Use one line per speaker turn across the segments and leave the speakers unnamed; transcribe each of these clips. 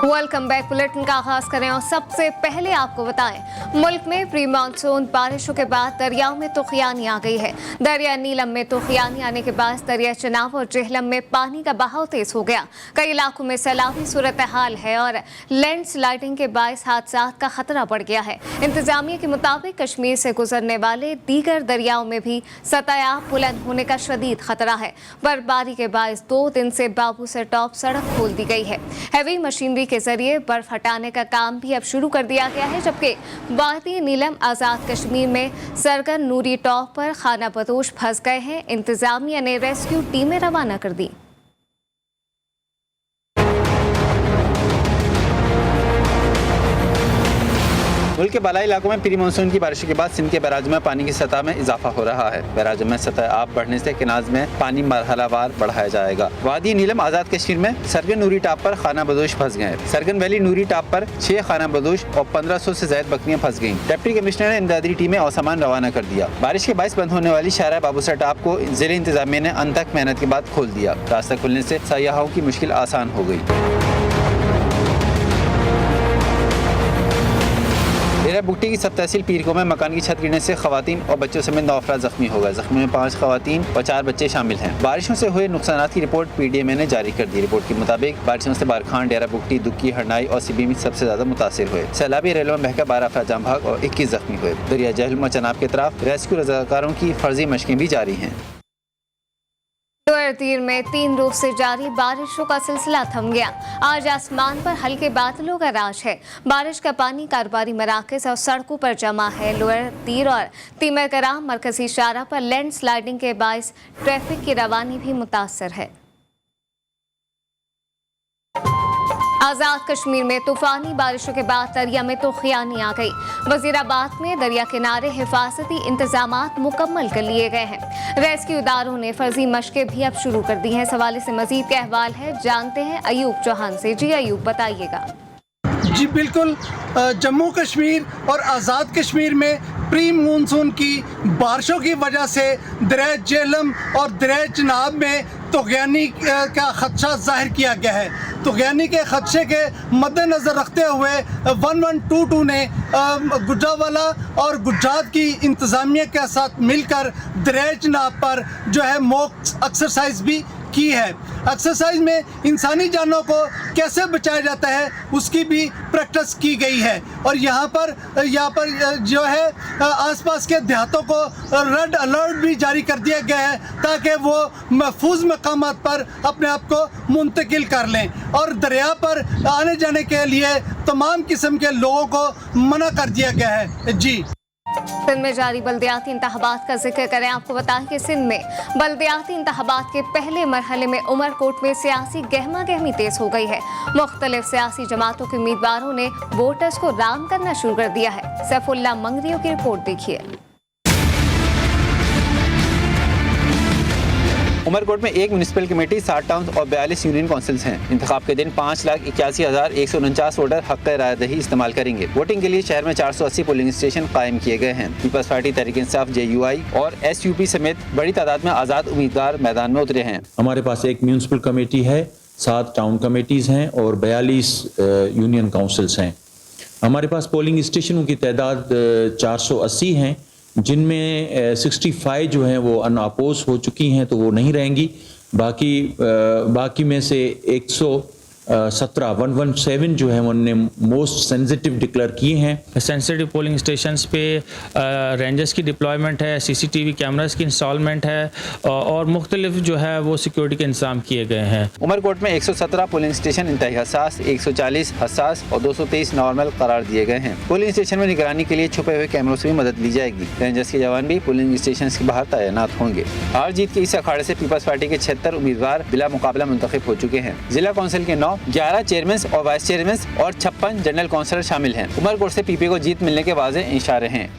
Welcome back. Bulletin का आगाज करें और सबसे पहले आपको बताएं, मुल्क में प्री मानसून बारिशों के बाद दरियाओं में तूफानी आ गई है। दरिया नीलम में तूफानी आने के बाद दरिया चनाब और जेहलम में पानी का बहाव तेज हो गया। कई इलाकों में सैलाबी सूरत हाल है और लैंडस्लाइडिंग के बायस हादसात का खतरा बढ़ गया है। इंतजामिया के मुताबिक कश्मीर से गुजरने वाले दीगर दरियाओं में भी सतह बुलंद होने का शदीद खतरा है। बर्फबारी के बायस 2 दिन से बाबू से टॉप सड़क खोल दी गई है। हैवी मशीनरी के जरिए बर्फ हटाने का काम भी अब शुरू कर दिया गया है, जबकि वादी नीलम आजाद कश्मीर में सरगन नूरी टॉप पर खाना बदोश फंस गए हैं। इंतजामिया ने रेस्क्यू टीमें रवाना कर दी।
मुल्क के बालाई इलाकों में प्री मानसून की बारिशों के बाद सिंध के बैराज में पानी की सतह में इजाफा हो रहा है। बैराज में सतह आब बढ़ने से किनाज में पानी मरहलावार बढ़ाया जाएगा। वादी नीलम आजाद कश्मीर में सरगन नूरी टाप पर खाना बदोश फंस गए। सरगन वैली नूरी टाप पर 6 खाना बदोश और 1500 से ज्यादा बकरियां फंस गयी। डिप्टी कमिश्नर ने इमदादी टीमें और सामान रवाना कर दिया। बारिश के बायस बंद होने वाली शाहरा बाबूसर टाप को जिले इंतजामिया ने अनथक मेहनत के बाद खोल दिया। रास्ता खुलने से सयाहों की मुश्किल आसान हो गयी। डेरा बुगटी की सब तहसील पीरको में मकान की छत गिरने से खवातीन और बच्चों समेत 9 अफराद जख्मी हो गए। जख्मी में 5 खवातीन और 4 बच्चे शामिल हैं। बारिशों से हुए नुकसान की रिपोर्ट PDMA ने जारी कर दी। रिपोर्ट के मुताबिक बारिशों से बारखान, डेरा बुगटी, दुक्की, हरनाई और सिबी में सबसे ज्यादा मुतासिर हुए। सैलाबी रेलों में बहकर 12 अफराद जाम भाग और 21 जख्मी हुए। दरिया जहलम और चनाब की तरफ रेस्क्यू रजाकारों की फर्जी मशकें भी जारी हैं।
तीर में 3 रोज से जारी बारिशों का सिलसिला थम गया। आज आसमान पर हल्के बादलों का राज है। बारिश का पानी कारोबारी मराकज और सड़कों पर जमा है। लोअर तीर और तीमर कराम मरकजी शाहरा पर लैंडस्लाइडिंग के बायस ट्रैफिक की रवानी भी मुतासर है। आजाद कश्मीर में तूफानी बारिशों के बाद दरिया में तूफानी आ गई। वजीराबाद में दरिया किनारे हिफाजती इंतजामात मुकम्मल कर लिए गए हैं। रेस्क्यू इदारों ने फर्जी मशकें भी अब शुरू कर दी हैं। इस हवाले से मजीद क्या अहवाल है, जानते हैं अयूब चौहान से। जी अयूब, बताइएगा।
जी बिल्कुल, जम्मू कश्मीर और आज़ाद कश्मीर में प्री मानसून की बारिशों की वजह से दरिया जेहलम और दरिया चनाब में तूफ़ानी का खदशा जाहिर किया गया है। तूफ़ानी के खदशे के मद्देनज़र रखते हुए 1122 ने गुजरावाला और गुजरात की इंतज़ामिया के साथ मिलकर दरिया चनाब पर जो है मॉक एक्सरसाइज भी की है। एक्सरसाइज में इंसानी जानों को कैसे बचाया जाता है उसकी भी प्रैक्टिस की गई है। और यहाँ पर जो है आसपास के देहातों को रेड अलर्ट भी जारी कर दिया गया है ताकि वो महफूज मकामात पर अपने आप को मुंतकिल कर लें। और दरिया पर आने जाने के लिए तमाम किस्म के लोगों को मना कर दिया गया है। जी,
सिंध में जारी बल्दियाती इंतखाबात का जिक्र करें। आपको बताएं कि सिंध में बल्दियाती इंतखाबात के पहले मरहले में उमरकोट में सियासी गहमा गहमी तेज हो गई है। मुख्तलिफ सियासी जमातों के उम्मीदवारों ने वोटर्स को राम करना शुरू कर दिया है। सैफुल्ला मंगरियों की रिपोर्ट देखिए।
उमरकोट में 1 म्यूनिसिपल कमेटी, 60 टाउन और 42 यूनियन काउंसिल्स हैं। इंतखाब के दिन 5,81,149 वोटर हक़ राय दही इस्तेमाल करेंगे। वोटिंग के लिए शहर में 480 पोलिंग स्टेशन कायम किए गए हैं। Peoples party, Tehreek Insaf, JUI और SUP समेत बड़ी तादाद में आज़ाद उम्मीदवार मैदान में उतरे हैं।
हमारे पास 1 म्यूनिसिपल कमेटी है, 7 टाउन कमेटीज़ हैं और 42 यूनियन काउंसिल्स हैं। हमारे पास पोलिंग स्टेशनों की तादाद 480 हैं, जिनमें 65 जो हैं वो अनअपोज हो चुकी हैं तो वो नहीं रहेंगी। बाकी में से 117 जो है उन्होंने मोस्ट सेंसिटिव डिक्लेयर किए हैं।
सेंसिटिव पोलिंग स्टेशंस पे रेंजर्स की डिप्लॉयमेंट है, CCTV कैमरास की इंस्टॉलमेंट है और मुख्तलिफ जो है वो सिक्योरिटी के इंतजाम किए गए हैं।
उमरकोट में 117 पोलिंग स्टेशन इंतहाई हसास, 140 हसास और 223 नॉर्मल करार दिए गए हैं। पोलिंग स्टेशन में निगरानी के लिए छुपे हुए कैमरों से भी मदद ली जाएगी। रेंजर्स के जवान भी पोलिंग स्टेशन के बाहर तैनात होंगे। हार जीत के इस अखाड़े से पीपल्स पार्टी के 76 उम्मीदवार बिला मुकाबला मुंतखब हो चुके हैं। जिला कौंसिल के 9, 11 चेयरमैन और वाइस चेयरमैन और 56 जनरल काउंसिलर शामिल हैं। उमरकोट से PP को जीत मिलने के वाज़ेह इशारे हैं।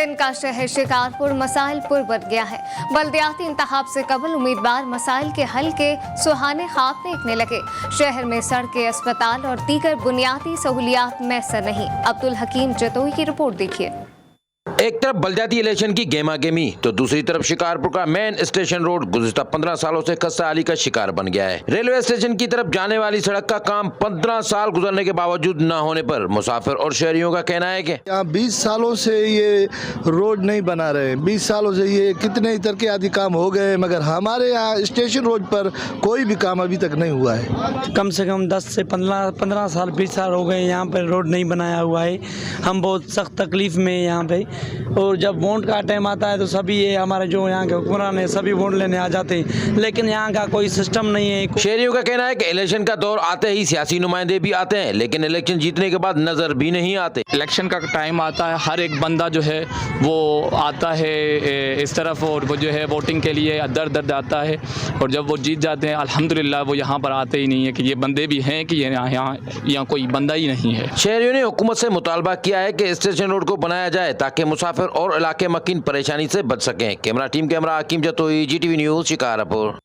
दिन का शहर शिकारपुर मसाइल पुर बन गया है। बल्दियाती इंतखाब से कबल उम्मीदवार मसाइल के हल के सुहाने ख्वाब देखने लगे। शहर में सड़कें, अस्पताल और दीगर बुनियादी सहूलियात मैसर नहीं। अब्दुल हकीम जतोई की रिपोर्ट देखिए।
एक तरफ बल्दियाती इलेक्शन की गेमा गेमी तो दूसरी तरफ शिकारपुर का मेन स्टेशन रोड गुज़िश्ता 15 सालों से खस्ताहाली का शिकार बन गया है। रेलवे स्टेशन की तरफ जाने वाली सड़क का काम 15 साल गुजरने के बावजूद न होने पर मुसाफिर और शहरियों का कहना है कि
यहाँ 20 सालों से ये रोड नहीं बना रहे। 20 सालों से ये कितने तरक्की आदि काम हो गए, मगर हमारे यहाँ स्टेशन रोड पर कोई भी काम अभी तक नहीं हुआ है।
कम से कम 10 से 15 साल 20 साल हो गए यहाँ पर रोड नहीं बनाया हुआ है। हम बहुत सख्त तकलीफ में यहाँ पे, और जब वोट का टाइम आता है तो सभी ये हमारे जो यहाँ के हुक्मरान है सभी वोट लेने आ जाते हैं, लेकिन यहाँ का कोई सिस्टम नहीं है।
शहरियों का कहना है कि इलेक्शन का दौर आते ही सियासी नुमाइंदे भी आते हैं, लेकिन इलेक्शन जीतने के बाद नजर भी नहीं आते।
इलेक्शन का टाइम आता है, हर एक बंदा जो है वो आता है इस तरफ, और वो जो है वोटिंग के लिए दर दर आता है, और जब वो जीत जाते हैं अल्हम्दुलिल्लाह वो यहाँ पर आते ही नहीं है कि ये बंदे भी हैं कि यहाँ कोई बंदा ही नहीं है।
शहरियों ने हुकूमत से मुतालबा किया है कि स्टेशन रोड को बनाया जाए ताकि मुसाफिर और इलाके मकीन परेशानी से बच सकें। कैमरा हकीम जतोई, GTV न्यूज़, शिकारपुर।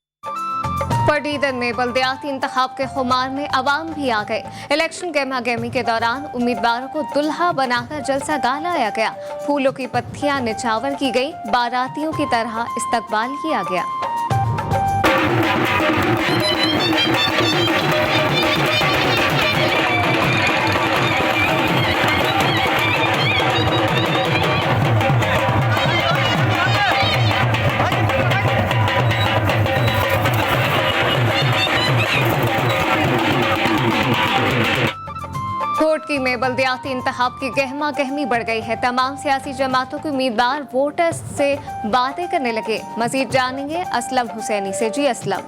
पटीदन में बल्दियाती इंतखाब के खुमार में अवाम भी आ गए। इलेक्शन गेमा गेमी के दौरान उम्मीदवारों को दुल्हा बनाकर जलसा गालाया गया। फूलों की पत्तियां निछावर की गई। बारातियों की तरह इस्तकबाल किया गया। घोटकी में बल्दियाती इंतखाब की गहमा गहमी बढ़ गई है। तमाम सियासी जमातों के उम्मीदवार वोटर्स से बातें करने लगे। मजीद जानेंगे असलम हुसैनी से। जी असलम।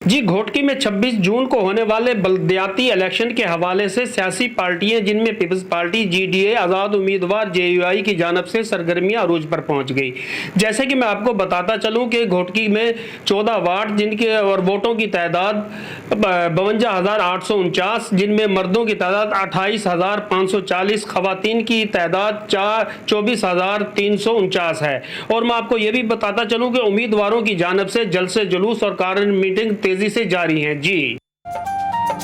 जी, घोटकी में 26 जून को होने वाले बल्दियाती इलेक्शन के हवाले से सियासी पार्टियां जिनमें पीपल्स पार्टी, GDA, आज़ाद उम्मीदवार JUI की जानब से सरगर्मियां अरूज पर पहुंच गई। जैसे कि मैं आपको बताता चलूं कि घोटकी में 14 वार्ड जिनके और वोटों की तादाद 52,849, जिनमें मर्दों की तादाद 28,540, खवातीन की तादाद 24,349 है। और मैं आपको ये भी बताता चलूँ कि उम्मीदवारों की जानब से जलसे जुलूस और कारण मीटिंग तेजी से जारी है। जी,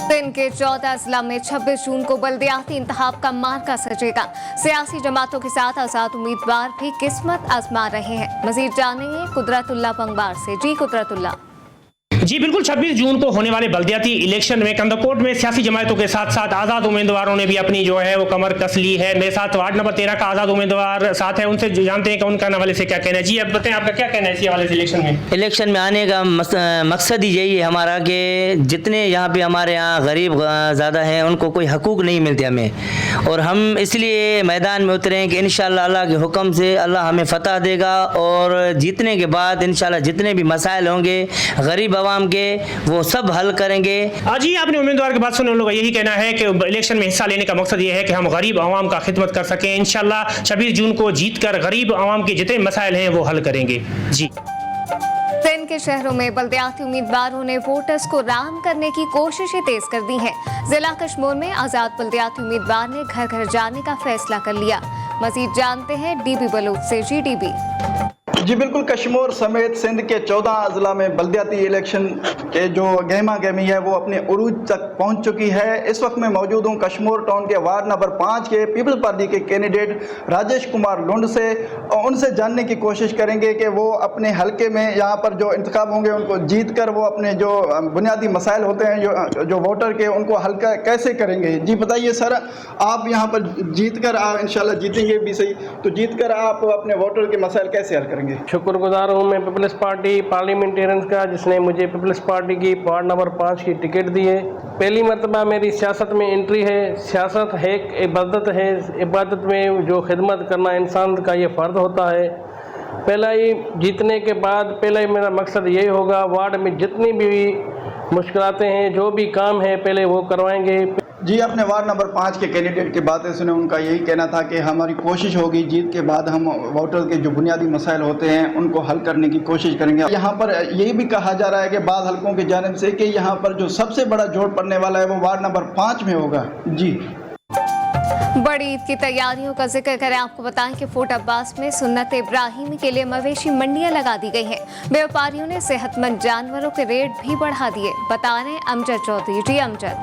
दिन के 14 अजला में 26 जून को बल्दियाती इंतखाब का मार्का सजेगा। सियासी जमातों के साथ आजाद उम्मीदवार भी किस्मत आजमा रहे हैं। मजीद जानेंगे कुदरतुल्लाह पंगबार से। जी कुदरतुल्लाह।
जी बिल्कुल, 26 जून को होने वाले बल्दियाती इलेक्शन में कंदकोट में सियासी जमातों के साथ साथ आज़ाद उम्मीदवारों ने भी अपनी जो है वो कमर कस ली है। मेरे साथ वार्ड नंबर 13 का आज़ाद उम्मीदवार साथ है, उनसे जानते हैं कि उनका हवाले से क्या कहना है। जी अब बताएं, आपका क्या कहना है इसी हवाले से? इलेक्शन में
आने का मकसद ही यही है हमारा कि जितने यहाँ पे हमारे यहाँ गरीब ज़्यादा हैं उनको कोई हकूक़ नहीं मिलते हमें, और हम इसलिए मैदान में उतरे हैं कि इंशाअल्लाह अल्लाह के हुक्म से अल्लाह हमें फतह देगा, और जीतने के बाद इंशाअल्लाह जितने भी मसाइल होंगे गरीब आवाम के वो सब हल करेंगे।
जी आपने उम्मीदवार की बात सुने, उन लोगों का यही कहना है कि इलेक्शन में हिस्सा लेने का मकसद ये है कि हम गरीब आवाम का खिदमत कर सकें। इंशाअल्लाह 26 जून को जीतकर गरीब आवाम के जितने मसाइल हैं वो हल करेंगे। जी,
सिंध के शहरों में बल्दियाती उम्मीदवारों ने वोटर्स को राम करने की कोशिशें तेज कर दी हैं। जिला कश्मीर में आजाद बल्दियाती उम्मीदवार ने घर घर जाने का फैसला कर लिया। मजीद जानते हैं DB बलूच से। जी DB।
जी बिल्कुल, कश्मीर समेत सिंध के 14 अजला में बल्दियाती इलेक्शन के जो गहमा गहमी है वो अपने उरूज तक पहुंच चुकी है। इस वक्त मैं मौजूद हूं कश्मीर टाउन के वार्ड नंबर 5 के पीपल्स पार्टी के कैंडिडेट राजेश कुमार लुंड से, और उनसे जानने की कोशिश करेंगे कि वो अपने हलके में यहाँ पर जो इंतखाब होंगे उनको जीत कर वो अपने जो बुनियादी मसाइल होते हैं जो वोटर के, उनको हल कैसे करेंगे। जी बताइए सर, आप यहाँ पर जीत कर इंशाल्लाह जीतेंगे भी सही, तो जीत कर आप अपने वोटर के मसाइल कैसे हल करेंगे?
शुक्रगुजार हूँ मैं पीपल्स पार्टी पार्लियामेंटेरियन का, जिसने मुझे पीपल्स पार्टी की वार्ड नंबर 5 की टिकट दी है। पहली मरतबा मेरी सियासत में एंट्री है। सियासत है एक इबादत है, इबादत में जो खिदमत करना इंसान का ये फ़र्ज होता है। पहला ही जीतने के बाद पहला ही मेरा मकसद यही होगा, वार्ड में जितनी भी मुश्किलातें हैं, जो भी काम है पहले वो करवाएंगे।
जी, अपने वार्ड नंबर 5 के कैंडिडेट की बातें सुने, उनका यही कहना था कि हमारी कोशिश होगी जीत के बाद हम वोटर के जो बुनियादी मसाइल होते हैं उनको हल करने की कोशिश करेंगे। यहाँ पर यही भी कहा जा रहा है कि बाद हलकों की जानिब से कि यहाँ पर जो सबसे बड़ा जोड़ पड़ने वाला है वो वार्ड नंबर 5 में होगा। जी
बड़ी ईद की तैयारियों का जिक्र करें, आपको बताएं कि फोर्ट अब्बास में सुन्नत इब्राहिमी के लिए मवेशी मंडियां लगा दी गई हैं। व्यापारियों ने सेहतमंद जानवरों के रेट भी बढ़ा दिए। बता रहे अमजद चौधरी। जी अमजद।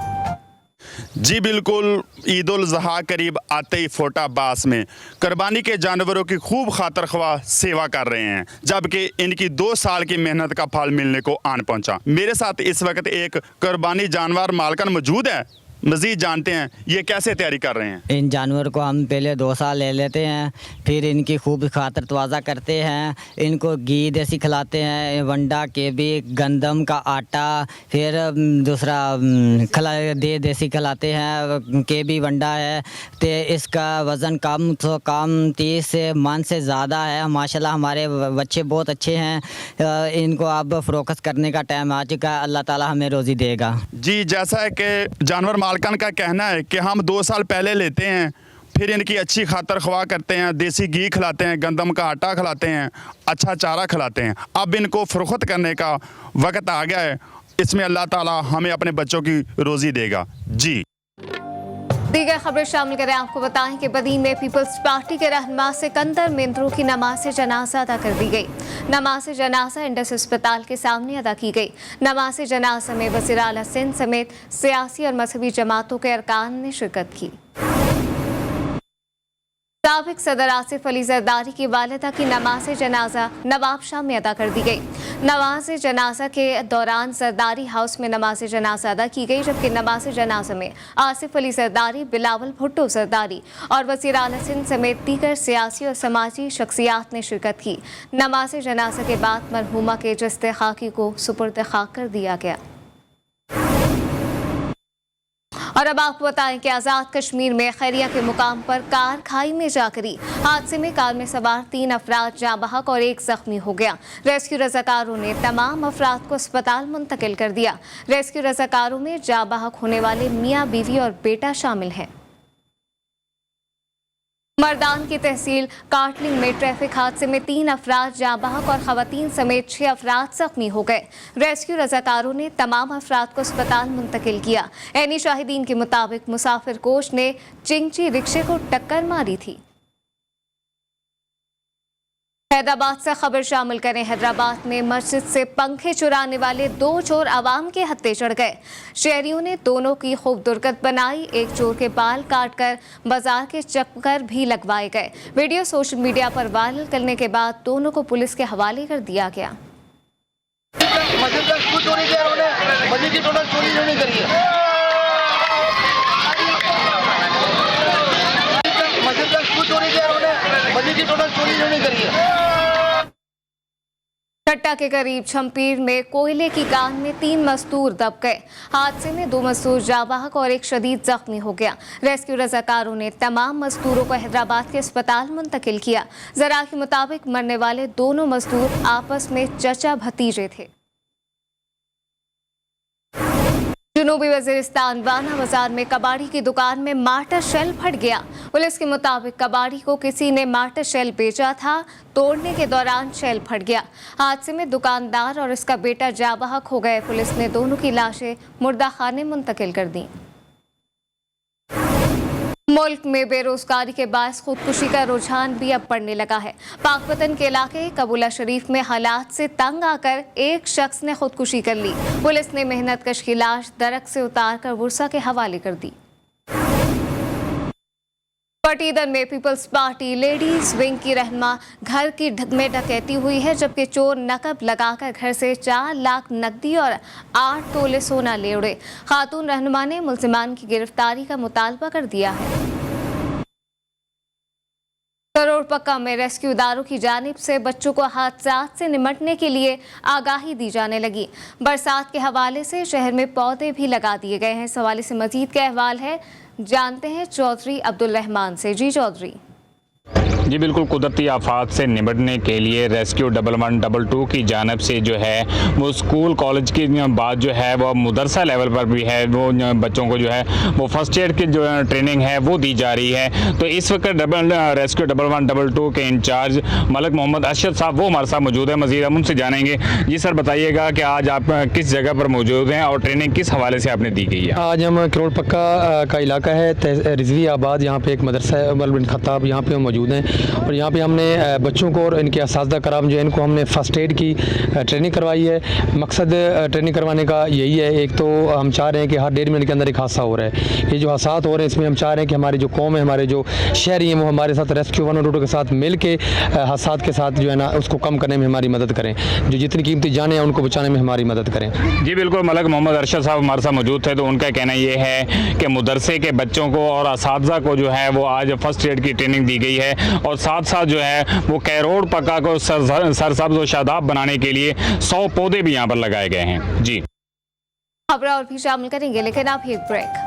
जी बिल्कुल, ईद उल ज़ुहा करीब आते ही फोर्ट अब्बास में कुर्बानी के जानवरों की खूब खातर ख्वाह सेवा कर रहे हैं, जबकि इनकी 2 साल की मेहनत का फल मिलने को आन पहुंचा। मेरे साथ इस वक्त एक कुर्बानी जानवर मालकन मौजूद है। मज़ीद जानते हैं ये कैसे तैयारी कर रहे हैं।
इन जानवर को हम पहले 2 साल ले लेते हैं, फिर इनकी खूब खातर तवाज़ा करते हैं। इनको घी देसी खिलाते हैं, वंडा के भी, गंदम का आटा, फिर दूसरा देसी खिलाते हैं, के भी वंडा है। तो इसका वज़न कम तो कम 30 से मन से ज़्यादा है। माशाल्लाह हमारे बच्चे बहुत अच्छे हैं। इनको अब फ़रोख्त करने का टाइम आ चुका है। अल्लाह ताला हमें रोज़ी देगा।
जी, जैसा है कि जानवर मालकन का कहना है कि हम 2 साल पहले लेते हैं, फिर इनकी अच्छी खातर ख्वाह करते हैं, देसी घी खिलाते हैं, गंदम का आटा खिलाते हैं, अच्छा चारा खिलाते हैं। अब इनको फ़रोख्त करने का वक्त आ गया है। इसमें अल्लाह ताला हमें अपने बच्चों की रोज़ी देगा। जी,
दीगर खबरें शामिल करें, आपको बताएं कि बदीन में पीपल्स पार्टी के रहनुमा सिकंदर मिंद्रू की नमाज जनाजा अदा कर दी गई। नमाज जनाजा इंडस अस्पताल के सामने अदा की गई। नमाज जनाजा में वज़ीर आला सिंध समेत सियासी और मजहबी जमातों के अरकान ने शिरकत की। साबिक सदर आसिफ अली जरदारी की वालिदा की नमाज जनाजा नवाब शाह में अदा कर दी गई। नमाज जनाजा के दौरान जरदारी हाउस में नमाज जनाजा अदा की गई, जबकि नमाज जनाजा में आसिफ अली जरदारी, बिलावल भुट्टो जरदारी और वज़ीर आला सिंध समेत दीगर सियासी और समाजी शख्सियात ने शिरकत की। नमाज जनाजा के बाद मरहूमा के जस्ते खाकी को सुपुर्द खाक कर दिया गया। और अब आपको बताएं कि आज़ाद कश्मीर में खैरिया के मुकाम पर कार खाई में जा गिरी। हादसे में कार में सवार 3 अफराद जाँ बहक और 1 जख्मी हो गया। रेस्क्यू रज़ाकारों ने तमाम अफराद को अस्पताल मुंतकिल कर दिया। रेस्क्यू रज़ाकारों में जाँ बहक होने वाले मियाँ, बीवी और बेटा शामिल हैं। मर्दान की तहसील काटलिंग में ट्रैफिक हादसे में 3 अफराद जाँ बहक और खवातीन समेत 6 अफराद जख्मी हो गए। रेस्क्यू रज़ाकारों ने तमाम अफराद को अस्पताल मुंतकिल किया। ऐनी शाहिदीन के मुताबिक मुसाफिर कोच ने चिंची रिक्शे को टक्कर मारी थी। हैदराबाद से खबर शामिल करें। हैदराबाद में मस्जिद से पंखे चुराने वाले 2 चोर आवाम के हत्थे चढ़ गए। शहरियों ने दोनों की खूब दुर्गत बनाई। एक चोर के बाल काटकर बाजार के चक्कर भी लगवाए गए। वीडियो सोशल मीडिया पर वायरल करने के बाद दोनों को पुलिस के हवाले कर दिया गया। कट्टा के करीब छम्पीर में कोयले की कान में 3 मजदूर दब गए। हादसे में 2 मजदूर जाँ बहक और 1 शदीद जख्मी हो गया। रेस्क्यू रज़ाकारों ने तमाम मजदूरों को हैदराबाद के अस्पताल मुंतकिल किया। जरा के मुताबिक मरने वाले दोनों मजदूर आपस में चचा भतीजे थे। जनूबी वजीरिस्तान वाना बाजार में कबाड़ी की दुकान में मार्टर शेल फट गया। पुलिस के मुताबिक कबाड़ी को किसी ने मार्टर शेल बेचा था। तोड़ने के दौरान शेल फट गया। हादसे में दुकानदार और इसका बेटा जाँ बहक हो गए। पुलिस ने दोनों की लाशें मुर्दा खाने मुंतकिल कर दी। मुल्क में बेरोजगारी के बायस खुदकुशी का रुझान भी अब बढ़ने लगा है। पाकपतन के इलाके कबूला शरीफ में हालात से तंग आकर एक शख्स ने खुदकुशी कर ली। पुलिस ने मेहनत कश की लाश दरख्त से उतारकर वर्सा के हवाले कर दी। पटीदर में पीपल्स पार्टी लेडीज विंग की रहनुमा घर की में डकैती हुई है, जबकि चोर नकब लगाकर घर से 4 लाख नकदी और 8 तोले सोना ले उड़े। खातून रहनुमा ने मुल्जिमान की गिरफ्तारी का मुतालबा कर दिया है। करोड़ पक्का में रेस्क्यू इदारों की जानिब से बच्चों को हादसात से निमटने के लिए आगाही दी जाने लगी। बरसात के हवाले से शहर में पौधे भी लगा दिए गए हैं। इस हवाले से मजीद क्या अहवाल है जानते हैं चौधरी अब्दुल रहमान से। जी चौधरी।
जी बिल्कुल, कुदरती आफात से निपटने के लिए रेस्क्यू 1112 की जानिब से जो है वो स्कूल कॉलेज की बात जो है वो मदरसा लेवल पर भी है, वो बच्चों को जो है वो फर्स्ट एड की जो ट्रेनिंग है वो दी जा रही है। तो इस वक्त रेस्क्यू 1112 के इंचार्ज मलिक मोहम्मद अरशद साहब वो हमारे साथ मौजूद है। मज़ीद हम उनसे जानेंगे। जी सर, बताइएगा कि आज आप किस जगह पर मौजूद हैं और ट्रेनिंग किस हवाले से आपने दी गई है?
आज हम करोड़ पक्का का इलाका है रिजवी आबाद, यहाँ पे एक मदरसा है उमर बिन खत्ताब, यहाँ पे हम मौजूद हैं और यहाँ पे हमने बच्चों को और इनके असातिज़ा कराम जो है इनको हमने फ़र्स्ट एड की ट्रेनिंग करवाई है। मकसद ट्रेनिंग करवाने का यही है, एक तो हम चाह रहे हैं कि हर 1.5 मिनट के अंदर एक हादसा हो रहा है, ये जो हादसा हो रहे हैं इसमें हम चाह रहे हैं कि हमारी जो कौम है, हमारे जो शहरी हैं वो हमारे साथ रेस्क्यू 112 के साथ मिल के हादसा के साथ जो है ना उसको कम करने में हमारी मदद करें, जो जितनी कीमती जाने हैं उनको बचाने में हमारी मदद करें।
जी बिल्कुल, मलिक मोहम्मद अरशद साहब हमारे साथ मौजूद थे। तो उनका कहना ये है कि मदरसे के बच्चों को और असातिज़ा को जो है वो आज फर्स्ट एड की ट्रेनिंग दी गई है और साथ साथ जो है वो करोड़ पक्का को सरसब्ज़ और शादाब बनाने के लिए 100 पौधे भी यहाँ पर लगाए गए हैं। जी
खबरें और भी शामिल करेंगे, लेकिन आप एक break.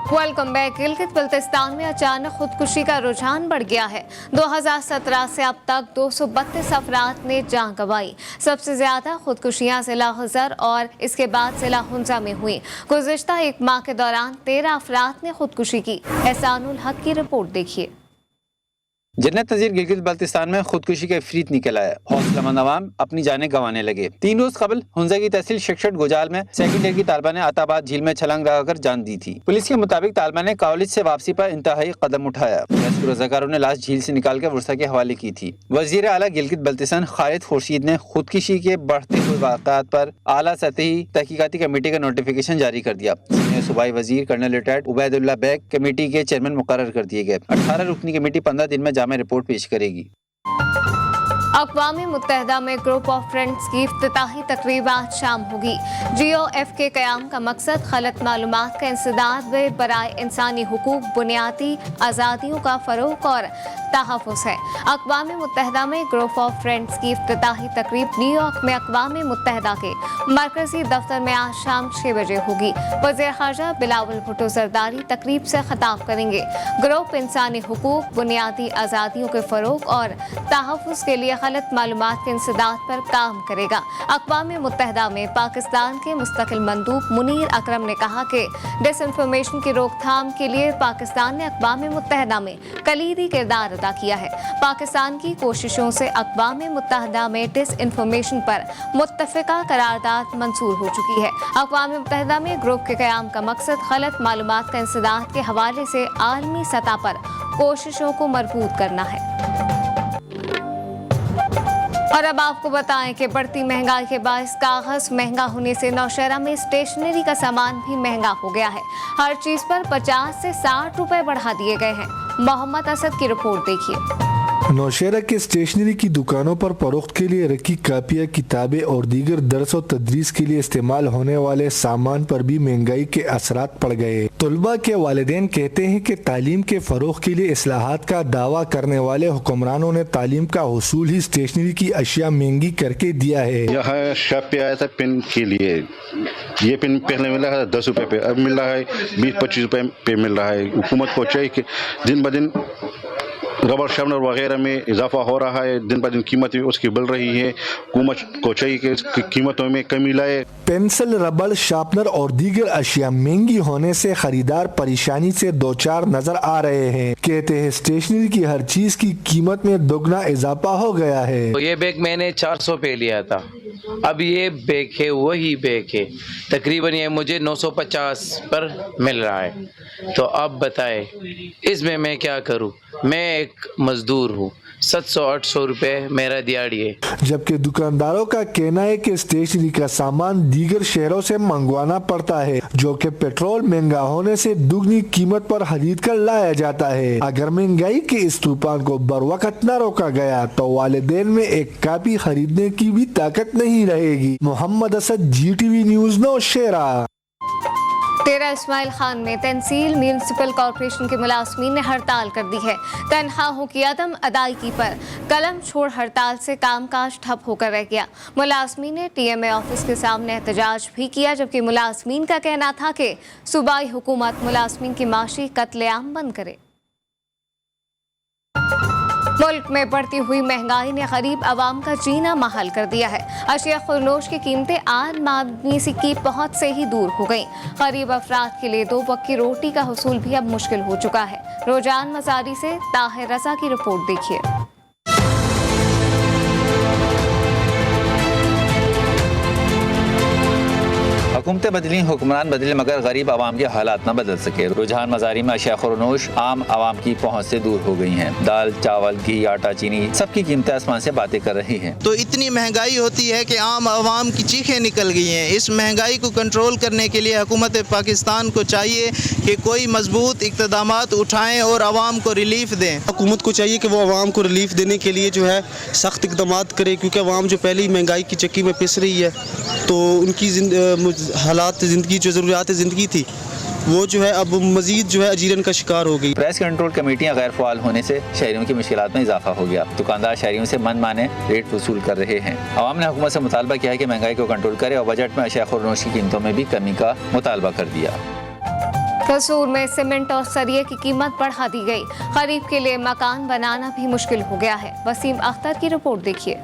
Welcome back. Gilgit Baltistan में अचानक खुदकुशी का रुझान बढ़ गया है। 2017 से अब तक 232 अफराद ने जान गंवाई। सबसे ज्यादा खुदकुशियां जिला खज़र और इसके बाद जिला हुंजा में हुई। गुज़िश्ता एक माह के दौरान 13 अफराद ने खुदकुशी की। एहसानुल हक की रिपोर्ट देखिए।
जन्नत नज़ीर गिलगित बल्तिस्तान में खुदकुशी के फरीद निकल आया। हौसलामंद अवाम अपनी जानें गंवाने लगे। 3 रोज कबल हुंजा की तहसील शिक्षट गुजाल में सेकंड ईयर की तालबा ने आताबाद झील में छलांग लगाकर जान दी थी। पुलिस के मुताबिक तालबा ने कॉलेज से वापसी पर इंतहाई कदम उठाया। रेस्क्यू रज़ाकारों ने लाश झील से निकाल कर वर्षा के हवाले की थी। वज़ीर आला गिलगित बल्तिस्तान खालिद खुर्शीद ने खुदकुशी के बढ़ते हुए वाक़ात पर आला सतही तहकीकाती कमेटी का नोटिफिकेशन जारी कर दिया। सूबाई वजीर colonel retired Ubaidullah Baig committee के चेयरमैन मुकर्रर कर दिए गए। 18 रुकनी कमेटी 15 दिन में जामे रिपोर्ट पेश करेगी।
अक़वाम मुत्तहदा में ग्रुप ऑफ फ्रेंड्स की इफ्तिताही तकरीब आज शाम होगी। GOF के क़याम का मकसद गलत मालूमात का इंसदाद व बराए इंसानी हुकूक, बुनियादी आज़ादियों का फ़रोग़ और तहफ़्फ़ुज़ है। अक़वाम मुत्तहदा में ग्रुप ऑफ फ्रेंड्स की इफ्तिताही तकरीब न्यूयॉर्क में अक़वाम मुत्तहदा के मरकज़ी दफ्तर में आज शाम 6 बजे होगी। वज़ीर ख़ारजा बिलावल भुट्टो ज़रदारी तकरीब से ख़िताब करेंगे। ग्रुप इंसानी हुकूक, बुनियादी आज़ादियों के फ़रोग़ और तहफ़्फ़ुज़ के लिए गलत मालूमात के इंसदाद पर काम करेगा। अक़वाम मुत्तहदा में पाकिस्तान के मुस्तकिल मंदूब मुनीर अकरम ने कहा कि डिसइंफॉर्मेशन की रोकथाम के लिए पाकिस्तान ने अक़वाम मुत्तहदा में कलीदी किरदार अदा किया है। पाकिस्तान की कोशिशों से अक़वाम मुत्तहदा में डिसइंफॉर्मेशन पर मुत्तफ़िका करारदाद मंजूर हो चुकी है। अक़वाम मुत्तहदा में ग्रुप के क़याम का मकसद गलत मालूमात के इंसदाद के हवाले से आलमी सतह पर कोशिशों को मजबूत करना है। और अब आपको बताएं कि बढ़ती महंगाई के बायस कागज महंगा होने से नौशहरा में स्टेशनरी का सामान भी महंगा हो गया है। हर चीज पर 50 से 60 रुपए बढ़ा दिए गए हैं। मोहम्मद असद की रिपोर्ट देखिए।
नौशहरा के स्टेशनरी की दुकानों पर फरोख्त के लिए रखी कापियाँ, किताबें और दीगर दर्स और तदरीस के लिए इस्तेमाल होने वाले सामान पर भी महंगाई के असरात पड़ गए। तलबा के वालिदैन कहते हैं कि तालीम के फरोख के लिए इस्लाहात का दावा करने वाले हुक्मरानों ने तालीम का हुसूल ही स्टेशनरी की अशिया महंगी करके दिया है।
यहाँ शॉप पे आया था पेन के लिए, ये पेन पहले मिला है 10 रुपए पे, अब मिल रहा है 20-25 रुपए पे मिल रहा है। हुकूमत को चाहिए कि दिन ब दिन रबर शार्पनर वगैरह में इजाफा हो रहा है, दिन ब दिन कीमत उसकी बढ़ रही है। हुकूमत को चाहिए कि इसकी कीमतों में कमी लाए।
पेंसिल, रबर, शार्पनर और दीगर अशिया महंगी होने से खरीदार परेशानी से दो चार नजर आ रहे हैं। कहते हैं स्टेशनरी की हर चीज की कीमत में दोगुना इजाफा हो गया है।
तो ये बैग मैंने 400 पे लिया था, अब ये बैग है वही बैग है, तकरीबन ये मुझे 950 पर मिल रहा है। तो अब बताए इसमें मैं क्या करूं? मैं एक मजदूर हूँ, 700-800 रुपए मेरा दिहाड़ी है।
जबकि दुकानदारों का कहना है कि स्टेशनरी का सामान दीगर शहरों से मंगवाना पड़ता है, जो कि पेट्रोल महंगा होने से दुगनी कीमत पर खरीद कर लाया जाता है। अगर महंगाई के इस तूफान को बरवक्त न रोका गया तो वालिदैन में एक कापी खरीदने की भी ताकत नहीं रहेगी। Mohammad Asad, GTV news, Nowshera.
तेरा इस्माइल खान में तहसील म्यूनिसिपल कॉरपोरेशन के मुलाजमीन ने हड़ताल कर दी है। तनख्वाहों की अदम अदायगी पर कलम छोड़ हड़ताल से कामकाज ठप होकर रह गया। मुलाजमीन ने TMA ऑफिस के सामने एहतजाज भी किया, जबकि मुलाजमीन का कहना था कि सूबाई हुकूमत मुलाजमीन की माशी कत्लेआम बंद करे। मुल्क में बढ़ती हुई महंगाई ने गरीब आवाम का जीना महल कर दिया है। अशिया खुरनोश की कीमतें आम आदमी की पहुंच से ही दूर हो गईं। गरीब अफराद के लिए 2 वक्त की रोटी का हुसूल भी अब मुश्किल हो चुका है। रोजान मजारी से ताहिर रजा की रिपोर्ट देखिए।
हुकूमतें बदली, हुक्मरान बदले, मगर गरीब आवाम के हालात न बदल सके। रुझान मजारी में अशिया खुरनोश आम आवाम की पहुँच से दूर हो गई हैं। दाल, चावल, घी, आटा, चीनी सबकी कीमतें आसमान से बातें कर रही हैं।
तो इतनी महंगाई होती है कि आम आवाम की चीखें निकल गई हैं। इस महंगाई को कंट्रोल करने के लिए हुकूमत पाकिस्तान को चाहिए कि कोई मजबूत इक़्तिदामात उठाएं और आवाम को रिलीफ दें।
हुकूमत को चाहिए कि वो आवाम को रिलीफ देने के लिए जो है सख्त इक़दामात करे, क्योंकि आवाम जो पहले ही महंगाई की चक्की में पिस रही है, तो उनकी हालात ज़िंदगी, जो ज़रूरियात ज़िंदगी थी, वो जो है अब मजीद जो है अजीरन का शिकार हो गई।
प्राइस कंट्रोल कमेटियां गैर फ़ाल होने से शहरियों की मुश्किलात में इजाफा हो गया। दुकानदार शहरियों से मनमाने रेट वसूल कर रहे हैं। आवाम ने हुकूमत से मुतालबा किया है कि महंगाई को कंट्रोल करे और बजट में अशिया खुरनोश की कीमतों में भी कमी का मुतालबा कर दिया।
कसूर में सीमेंट और सरिये की कीमत बढ़ा दी गई। गरीब के लिए मकान बनाना भी मुश्किल हो गया है। वसीम अख्तर की रिपोर्ट देखिए।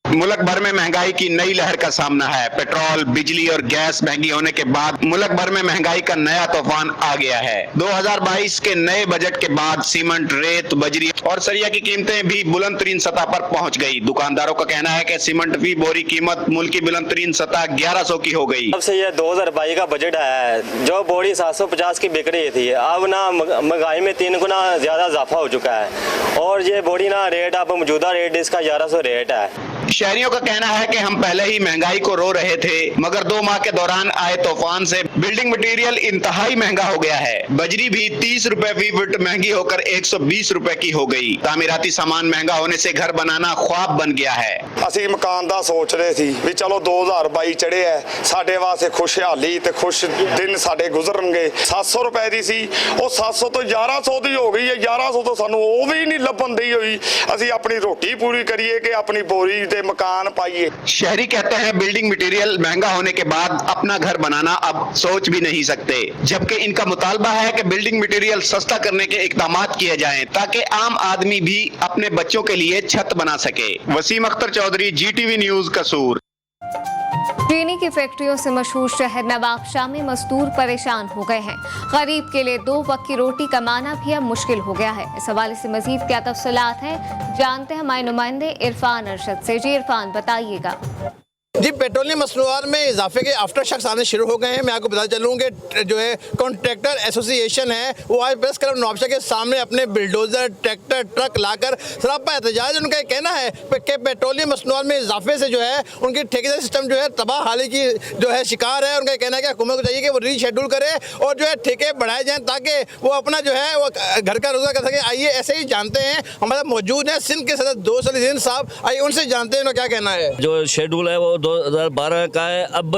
मुल्क भर में महंगाई की नई लहर का सामना है। पेट्रोल, बिजली और गैस महंगी होने के बाद मुल्क भर में महंगाई का नया तूफान आ गया है। 2022 के नए बजट के बाद सीमेंट, रेत, बजरी और सरिया की कीमतें भी बुलंद तरीन सतह पर पहुंच गई। दुकानदारों का कहना है कि सीमेंट की बोरी कीमत मुल्क की बुलंद तरीन सतह 1100 की हो गई।
अब से ये 2022 का बजट आया है, जो बोरी 750 की बिक रही थी, अब ना महंगाई में 3 गुना ज्यादा इजाफा हो चुका है और ये बोरी ना रेट अब मौजूदा रेट इसका 1100 रेट है।
शहरियों का कहना है कि हम पहले ही महंगाई को रो रहे थे, मगर 2 माह के दौरान आए तूफान से बिल्डिंग मटेरियल इंतहाई महंगा हो गया है। बजरी भी 30 रुपए फी फुट महंगी होकर 120 रुपए की हो गई। तामीराती सामान महंगा होने से घर बनाना ख्वाब बन गया है।
ਅਸੀਂ ਮਕਾਨ ਦਾ ਸੋਚ ਰਹੇ ਸੀ ਵੀ ਚਲੋ 2022 ਚੜੇ ਹੈ, ਸਾਡੇ ਵਾਸਤੇ ਖੁਸ਼ਹਾਲੀ ਤੇ ਖੁਸ਼ ਦਿਨ ਸਾਡੇ ਗੁਜ਼ਰਨਗੇ। 700 ਰੁਪਏ ਦੀ ਸੀ, ਉਹ 700 ਤੋਂ 1100 ਦੀ ਹੋ ਗਈ ਹੈ। 1100 ਤੋਂ ਸਾਨੂੰ ਉਹ ਵੀ ਨਹੀਂ ਲੱਭਣ ਦੀ ਹੋਈ। ਅਸੀਂ ਆਪਣੀ ਰੋਟੀ ਪੂਰੀ ਕਰੀਏ ਕਿ ਆਪਣੀ बोरी ਤੇ मकान पाइए।
शहरी कहते हैं बिल्डिंग मटेरियल महंगा होने के बाद अपना घर बनाना अब सोच भी नहीं सकते, जबकि इनका मुतालबा है कि बिल्डिंग मटेरियल सस्ता करने के इक़दामात किए जाएं ताकि आम आदमी भी अपने बच्चों के लिए छत बना सके। वसीम अख्तर चौधरी, GTV न्यूज, कसूर।
चीनी की फैक्ट्रियों से मशहूर शहर नवाबशाह में मजदूर परेशान हो गए हैं। गरीब के लिए 2 वक्त की रोटी कमाना भी अब मुश्किल हो गया है। इस हवाले से मजीद क्या तफसीलात हैं, जानते हैं हमारे नुमाइंदे इरफान अरशद से। जी इरफान, बताइएगा।
जी, पेट्रोलियम मसनूआत में इजाफे के आफ्टर शख्स आने शुरू हो गए हैं। मैं आपको बता चलूँ कि जो है कॉन्ट्रैक्टर एसोसिएशन है, वो आज प्रेस क्लब नवाबशाह के सामने अपने बिल्डोजर, ट्रैक्टर, ट्रक लाकर सरापा एहतजाज। उनका कहना है कि पेट्रोलियम मसनूआत में इजाफे से जो है उनकी ठेकेदारी सिस्टम जो है तबाह हाली की जो है शिकार है। उनका कहना है कि हुकूमत को चाहिए कि वो रीशेड्यूल करे और जो है ठेके बढ़ाए जाएँ ताकि वो अपना जो है वो घर का रोजगार कर सके। आइए ऐसे ही जानते हैं, हमारे मौजूद हैं सिंध के सदर दोस्त अली ज़ैन साहब, आइए उनसे जानते हैं उनका क्या कहना है।
जो शेड्यूल है वो 2012 का है। अब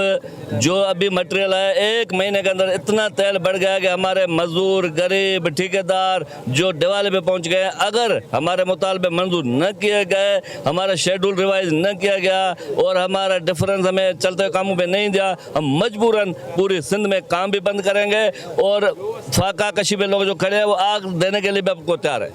जो अभी मटेरियल है, 1 महीने के अंदर इतना तेल बढ़ गया कि हमारे मजदूर, गरीब, ठेकेदार जो दिवाले पे पहुंच गए। अगर हमारे मुतालबे मंजूर न किए गए, हमारा शेड्यूल रिवाइज न किया गया और हमारा डिफरेंस हमें चलते कामों पे नहीं दिया, हम मजबूरन पूरी सिंध में काम भी बंद करेंगे और फाका कशी पे लोग जो खड़े हैं वो आग देने के लिए भी आपको तैयार है।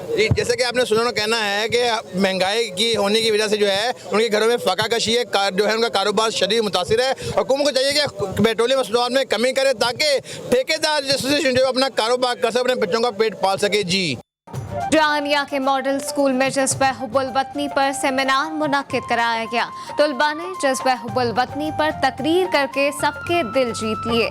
जी, जैसे कि आपने सुना, कहना है कि महंगाई की होने की वजह से जो है उनके घरों में फाका कशी है, जो है उनका कारोबार शदीद मुतासिर है। हुकूमत को चाहिए कि पेट्रोलियम मसनूआत में कमी करे ताकि ठेकेदार एसोसिएशन जो अपना कारोबार कर सके, अपने बच्चों का पेट पाल सके। जी,
जानिया के मॉडल स्कूल में जज्बा हुब्बुल वतनी पर सेमिनार मुनक्किद कराया गया। तलबा ने जज्बा हुब्बुल वतनी पर तकरीर करके सबके दिल जीत लिए।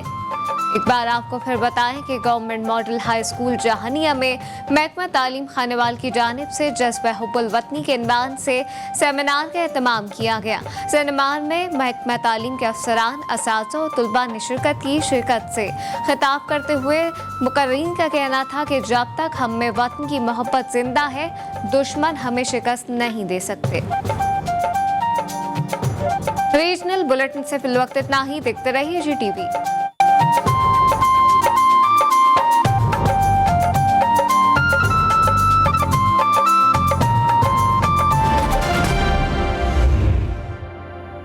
एक बार आपको फिर बताएं कि government model high school Jahania में महकमा तालीम खानेवाल की जानिब से जज्बा हुब्बुल वतनी के इन्वान से सेमिनार का एहतमाम किया गया। सेमिनार में महकमा तालीम के अफसरान, असातिज़ा और तलबा ने शिरकत से खिताब करते हुए मुकर्रीन का कहना था कि जब तक हम में वतन की मोहब्बत जिंदा है, दुश्मन हमें शिकस्त नहीं दे सकते। रीजनल बुलेटिन से फिलवक्त इतना ही। देखते रहिए GTV।